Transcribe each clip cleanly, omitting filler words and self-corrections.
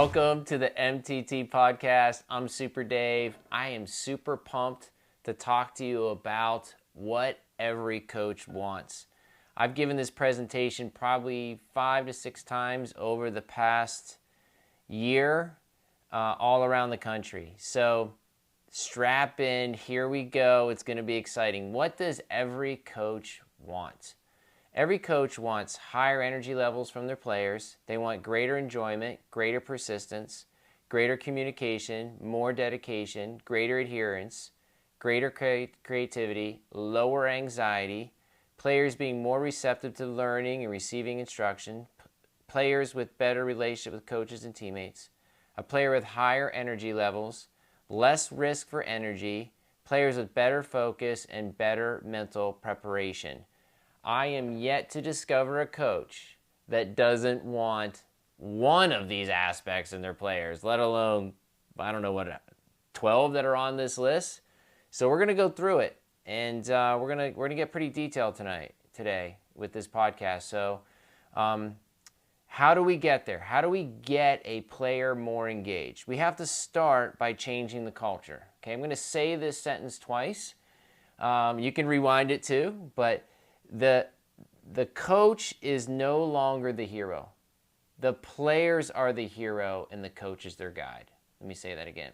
Welcome to the MTT podcast. I'm Super Dave. I am super pumped to talk to you about what every coach wants. I've given this presentation probably 5 to 6 times over the past year, all around the country. So strap in, here we go. It's going to be exciting. What does every coach want? Every coach wants higher energy levels from their players. They want greater enjoyment, greater persistence, greater communication, more dedication, greater adherence, greater creativity, lower anxiety, players being more receptive to learning and receiving instruction, players with better relationship with coaches and teammates, a player with higher energy levels, less risk for energy, players with better focus and better mental preparation. I am yet to discover a coach that doesn't want one of these aspects in their players, let alone, 12 that are on this list. So we're going to go through it, and we're going to get pretty detailed today with this podcast. So how do we get there? How do we get a player more engaged? We have to start by changing the culture. Okay, I'm going to say this sentence twice. You can rewind it too, but the coach is no longer the hero. The players are the hero and the coach is their guide. Let me say that again.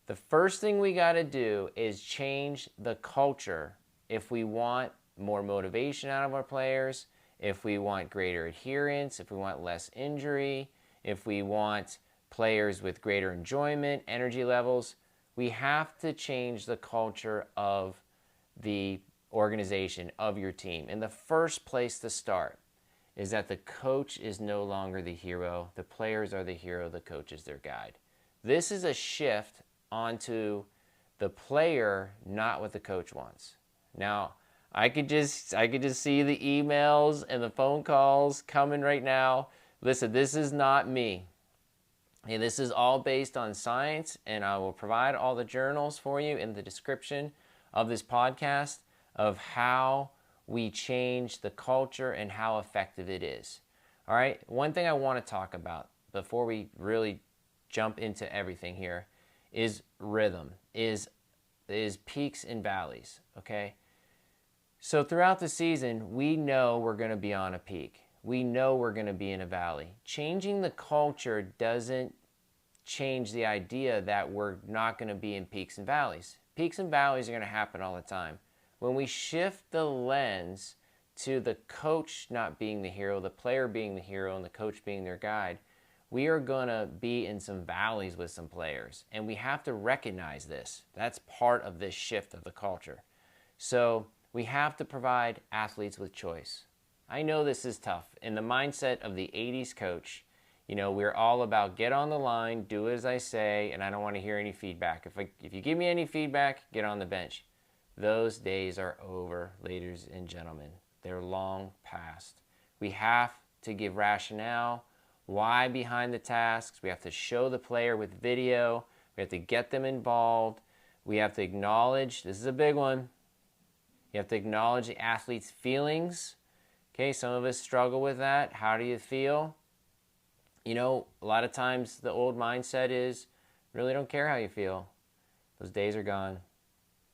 The first thing we got to do is change the culture if we want more motivation out of our players, if we want greater adherence, if we want less injury, if we want players with greater enjoyment, energy levels. We have to change the culture of the organization, of your team. And the first place to start is that the coach is no longer the hero. The players are the hero. The coach is their guide. This is a shift onto the player, not what the coach wants. Now, I could just see the emails and the phone calls coming right now. Listen, this is not me. And this is all based on science, and I will provide all the journals for you in the description of this podcast of how we change the culture and how effective it is. All right, one thing I want to talk about before we really jump into everything here is rhythm, is peaks and valleys, okay? So throughout the season, we know we're going to be on a peak. We know we're going to be in a valley. Changing the culture doesn't change the idea that we're not going to be in peaks and valleys. Peaks and valleys are going to happen all the time. When we shift the lens to the coach not being the hero, the player being the hero, and the coach being their guide, we are going to be in some valleys with some players. And we have to recognize this. That's part of this shift of the culture. So we have to provide athletes with choice. I know this is tough. In the mindset of the 80s coach, we're all about get on the line, do as I say, and I don't want to hear any feedback. If you give me any feedback, get on the bench. Those days are over, ladies and gentlemen. They're long past. We have to give rationale, why behind the tasks. We have to show the player with video. We have to get them involved. We have to acknowledge, this is a big one, you have to acknowledge the athlete's feelings. Okay, some of us struggle with that. How do you feel? A lot of times the old mindset is, really don't care how you feel. Those days are gone.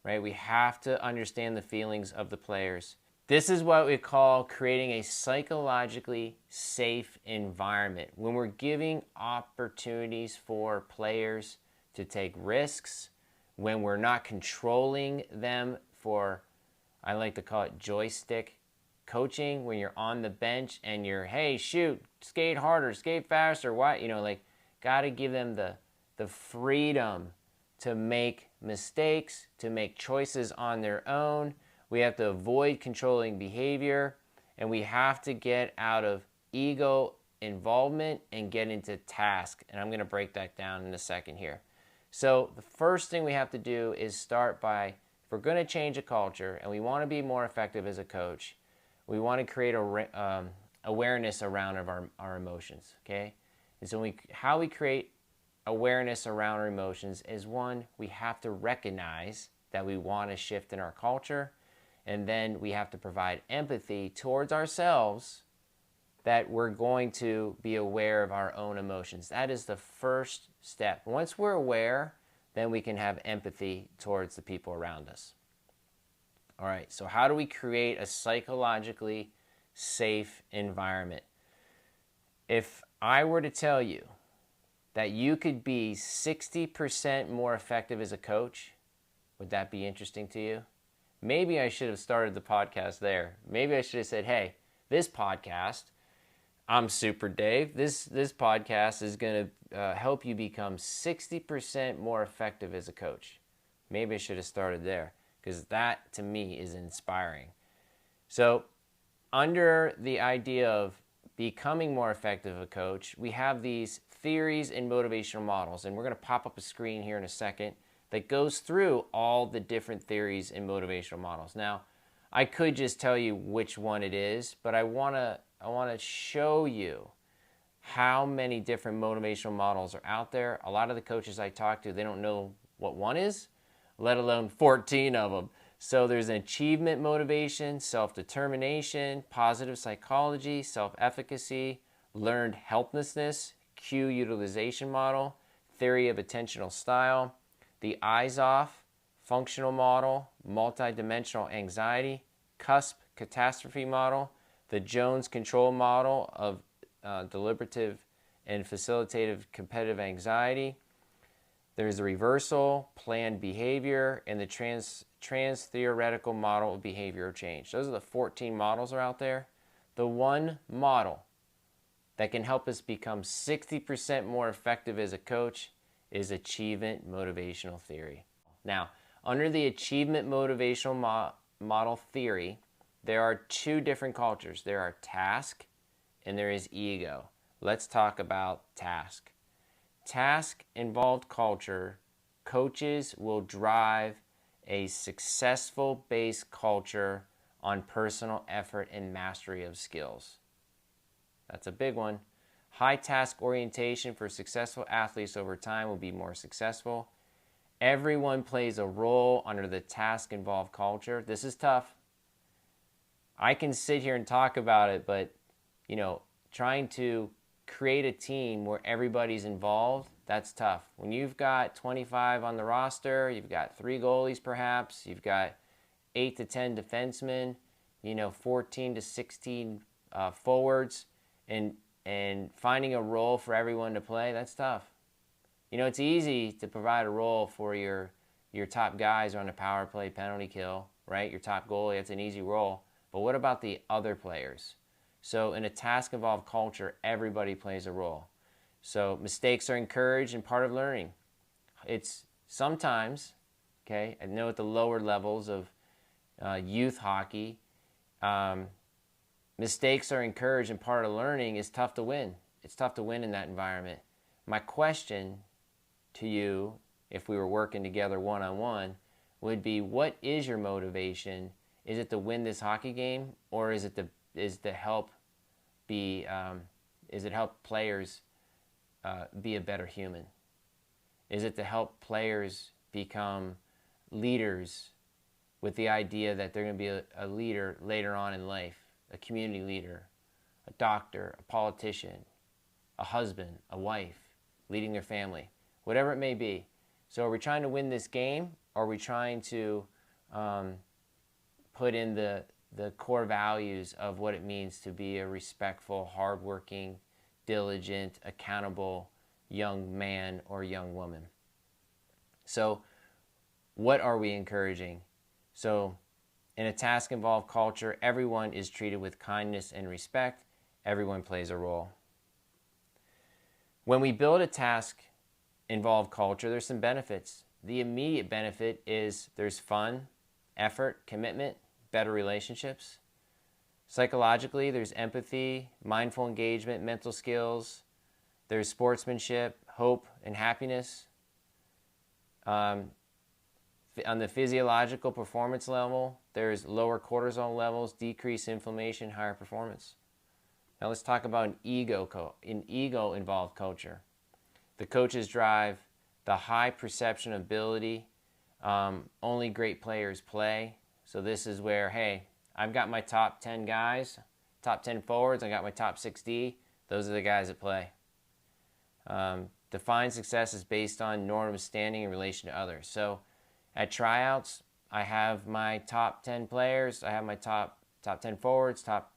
Right? We have to understand the feelings of the players. This is what we call creating a psychologically safe environment. When we're giving opportunities for players to take risks, when we're not controlling them for, I like to call it joystick coaching, when you're on the bench and you're, hey, shoot, skate harder, skate faster, got to give them the freedom to make mistakes, to make choices on their own. We have to avoid controlling behavior, and we have to get out of ego involvement and get into task. And I'm going to break that down in a second here. So the first thing we have to do is start by, if we're going to change a culture and we want to be more effective as a coach, we want to create awareness around our emotions, okay? And so how we create awareness around our emotions is, one, we have to recognize that we want to shift in our culture, and then we have to provide empathy towards ourselves that we're going to be aware of our own emotions. That is the first step. Once we're aware, then we can have empathy towards the people around us. All right, so how do we create a psychologically safe environment? If I were to tell you that you could be 60% more effective as a coach, would that be interesting to you? Maybe I should have started the podcast there. Maybe I should have said, hey, this podcast, I'm Super Dave. This podcast is going to help you become 60% more effective as a coach. Maybe I should have started there, because that, to me, is inspiring. So under the idea of becoming more effective as a coach, we have these theories and motivational models. And we're going to pop up a screen here in a second that goes through all the different theories and motivational models. Now, I could just tell you which one it is, but I want to show you how many different motivational models are out there. A lot of the coaches I talk to, they don't know what one is, let alone 14 of them. So there's an achievement motivation, self-determination, positive psychology, self-efficacy, learned helplessness, cue utilization model, theory of attentional style, the eyes off, functional model, multidimensional anxiety, cusp catastrophe model, the Jones control model of deliberative and facilitative competitive anxiety. There's the reversal, planned behavior, and the trans-theoretical model of behavioral change. Those are the 14 models are out there. The one model that can help us become 60% more effective as a coach is achievement motivational theory. Now, under the achievement motivational model theory, there are two different cultures. There are task and there is ego. Let's talk about task. Task-involved culture, coaches will drive a successful based culture on personal effort and mastery of skills. That's a big one. High task orientation for successful athletes over time will be more successful. Everyone plays a role under the task-involved culture. This is tough. I can sit here and talk about it, but trying to create a team where everybody's involved, that's tough. When you've got 25 on the roster, you've got 3 goalies perhaps, you've got 8 to 10 defensemen, 14 to 16 forwards, and finding a role for everyone to play, that's tough. It's easy to provide a role for your top guys on a power play penalty kill, right? Your top goalie, that's an easy role. But what about the other players? So in a task-involved culture, everybody plays a role. So mistakes are encouraged and part of learning. It's sometimes, I know at the lower levels of youth hockey, mistakes are encouraged and part of learning. Is tough to win. It's tough to win in that environment. My question to you, if we were working together one-on-one, would be, what is your motivation? Is it to win this hockey game, or is it to help help players be a better human? Is it to help players become leaders with the idea that they're going to be a leader later on in life, a community leader, a doctor, a politician, a husband, a wife, leading their family, whatever it may be? So are we trying to win this game, or are we trying to put in the core values of what it means to be a respectful, hardworking, diligent, accountable young man or young woman? So what are we encouraging? So in a task-involved culture, everyone is treated with kindness and respect. Everyone plays a role. When we build a task-involved culture, there's some benefits. The immediate benefit is there's fun, effort, commitment, better relationships. Psychologically, there's empathy, mindful engagement, mental skills. There's sportsmanship, hope, and happiness. On the physiological performance level, there's lower cortisol levels, decreased inflammation, higher performance. Now let's talk about an ego-involved culture. The coaches drive the high perception ability. Only great players play. So this is where, hey, I've got my top 10 guys. top 10 forwards, I got my top 6D. Those are the guys that play. Define success is based on normative standing in relation to others. So at tryouts, I have my top 10 players. I have my top 10 forwards, top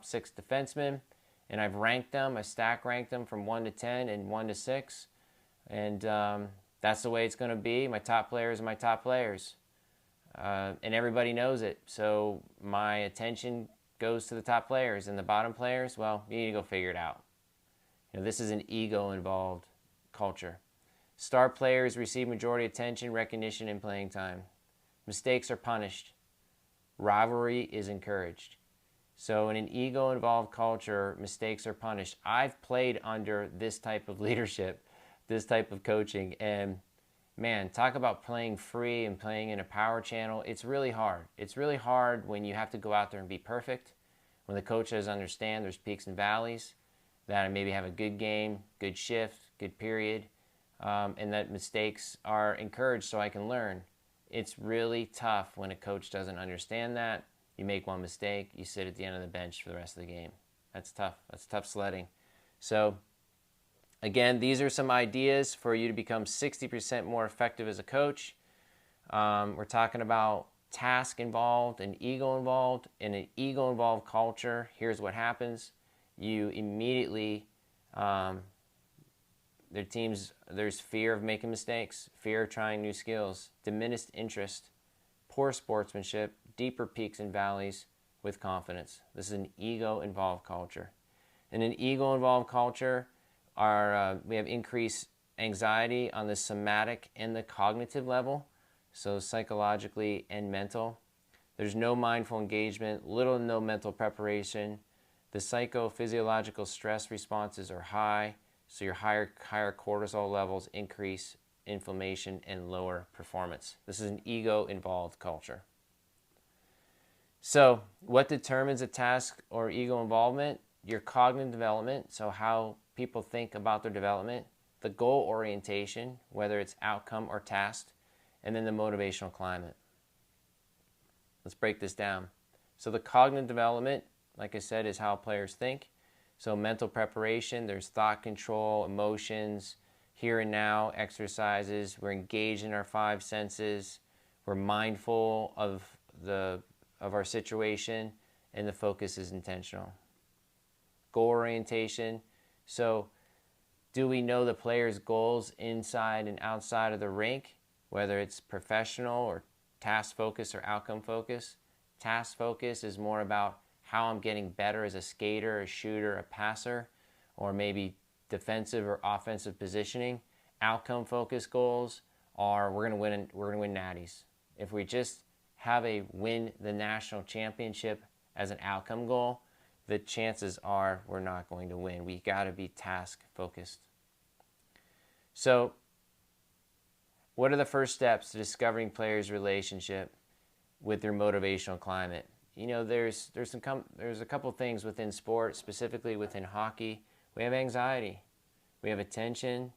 6 defensemen, and I've ranked them. I stack ranked them from 1 to 10 and 1 to 6. And that's the way it's going to be. My top players are my top players. And everybody knows it. So my attention goes to the top players, and the bottom players, well, you need to go figure it out. This is an ego-involved culture. Star players receive majority attention, recognition, and playing time. Mistakes are punished. Rivalry is encouraged. So in an ego-involved culture, mistakes are punished. I've played under this type of leadership, this type of coaching, and man, talk about playing free and playing in a power channel. It's really hard. It's really hard when you have to go out there and be perfect, when the coach doesn't understand there's peaks and valleys, that I maybe have a good game, good shift, good period, and that mistakes are encouraged so I can learn. It's really tough when a coach doesn't understand that. You make one mistake, you sit at the end of the bench for the rest of the game. That's tough. That's tough sledding. So again, these are some ideas for you to become 60% more effective as a coach. We're talking about task involved and ego involved. In an ego involved culture, here's what happens. You immediately, there's fear of making mistakes, fear of trying new skills, diminished interest, poor sportsmanship, deeper peaks and valleys with confidence. This is an ego-involved culture. In an ego-involved culture, we have increased anxiety on the somatic and the cognitive level, so psychologically and mental. There's no mindful engagement, little to no mental preparation. The psychophysiological stress responses are high, so your higher cortisol levels increase inflammation and lower performance. This is an ego-involved culture. So what determines a task or ego involvement? Your cognitive development, so how people think about their development, the goal orientation, whether it's outcome or task, and then the motivational climate. Let's break this down. So the cognitive development, like I said, is how players think. So mental preparation, there's thought control, emotions, here and now exercises. We're engaged in our 5 senses. We're mindful of our situation, and the focus is intentional. Goal orientation. So do we know the player's goals inside and outside of the rink, whether it's professional or task focus or outcome focus? Task focus is more about how I'm getting better as a skater, a shooter, a passer, or maybe defensive or offensive positioning. Outcome focused goals are we're going to win natties. If we just have a win the national championship as an outcome goal, the chances are we're not going to win. We got to be task focused. So what are the first steps to discovering players' relationship with their motivational climate? There's a couple things within sports, specifically within hockey. We have anxiety, we have attention,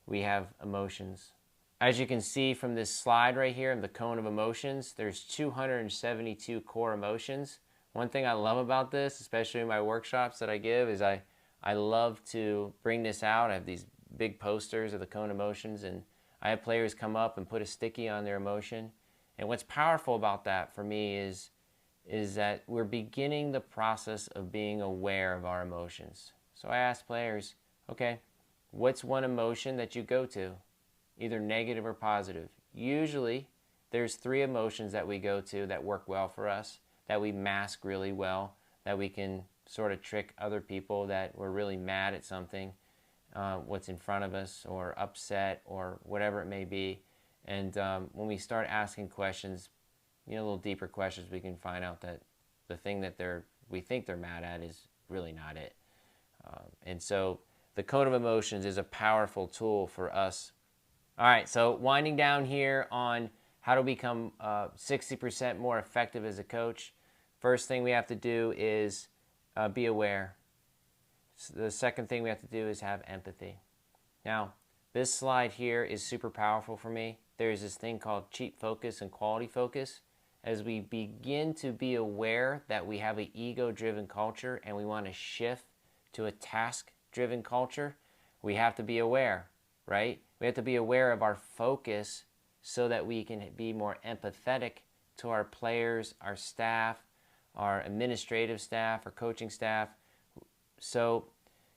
we have emotions. As you can see from this slide right here, the cone of emotions, there's 272 core emotions. One thing I love about this, especially in my workshops that I give, is I love to bring this out. I have these big posters of the cone of emotions, and I have players come up and put a sticky on their emotion. And what's powerful about that for me is that we're beginning the process of being aware of our emotions. So I ask players, okay, what's one emotion that you go to, either negative or positive? Usually there's 3 emotions that we go to that work well for us, that we mask really well, that we can sort of trick other people that we're really mad at something, what's in front of us, or upset, or whatever it may be. And when we start asking questions, a little deeper questions, we can find out that the thing that we think they're mad at is really not it. And so the code of emotions is a powerful tool for us. All right, so winding down here on how to become 60% more effective as a coach. First thing we have to do is be aware. The second thing we have to do is have empathy. Now, this slide here is super powerful for me. There's this thing called cheap focus and quality focus. as we begin to be aware that we have an ego-driven culture and we want to shift to a task-driven culture, we have to be aware, right? We have to be aware of our focus so that we can be more empathetic to our players, our staff, our administrative staff, our coaching staff. So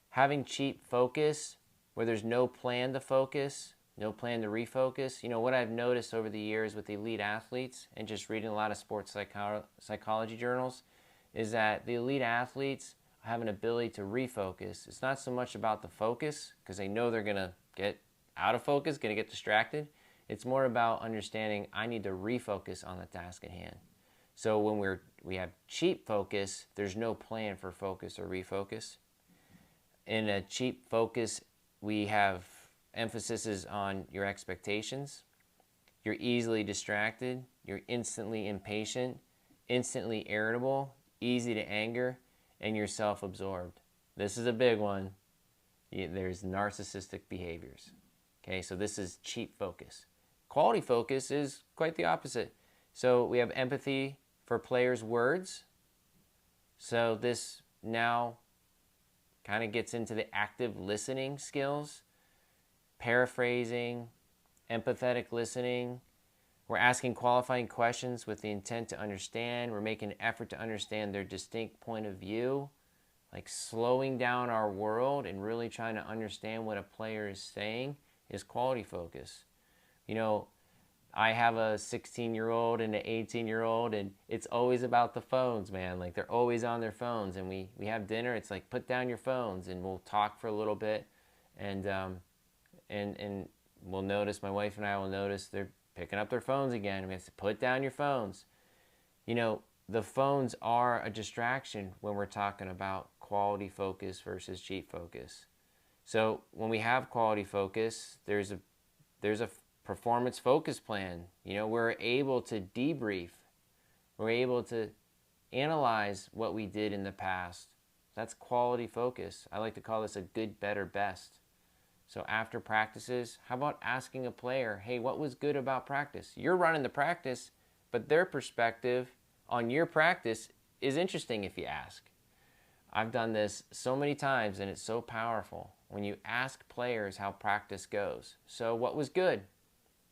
having cheap focus where there's no plan to focus, no plan to refocus. You know, what I've noticed over the years with elite athletes and just reading a lot of sports psychology journals is that the elite athletes have an ability to refocus. It's not so much about the focus because they know they're going to get out of focus, going to get distracted. It's more about understanding I need to refocus on the task at hand. So when we have cheap focus, there's no plan for focus or refocus. In a cheap focus, we have emphasis on your expectations. You're easily distracted. You're instantly impatient, instantly irritable, easy to anger, and you're self-absorbed. This is a big one. There's narcissistic behaviors. Okay, so this is cheap focus. Quality focus is quite the opposite. So we have empathy for players' words. So this now kind of gets into the active listening skills, paraphrasing, empathetic listening. We're asking qualifying questions with the intent to understand. We're making an effort to understand their distinct point of view, like slowing down our world and really trying to understand what a player is saying is quality focus. You know, I have a 16-year-old and an 18-year-old, and it's always about the phones, man. Like, they're always on their phones, and we have dinner. It's like, put down your phones, and we'll talk for a little bit, and we'll notice, my wife and I will notice they're picking up their phones again. And we have to put down your phones. You know, the phones are a distraction when we're talking about quality focus versus cheap focus. So when we have quality focus, there's a performance focus plan. You know, we're able to debrief. We're able to analyze what we did in the past. That's quality focus. I like to call this a good, better, best. So after practices, how about asking a player, hey, what was good about practice? You're running the practice, but their perspective on your practice is interesting if you ask. I've done this so many times, and it's so powerful when you ask players how practice goes. So what was good?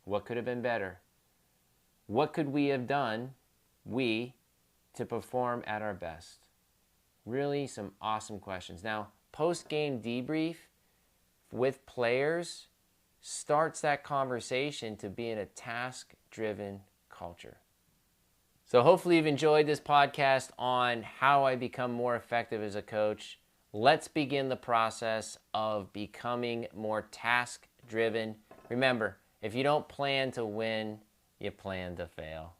What could have been better? What could we have done, to perform at our best? Really some awesome questions. Now, post-game debrief with players starts that conversation to be in a task-driven culture. So hopefully you've enjoyed this podcast on how I become more effective as a coach. Let's begin the process of becoming more task-driven. Remember, if you don't plan to win, you plan to fail.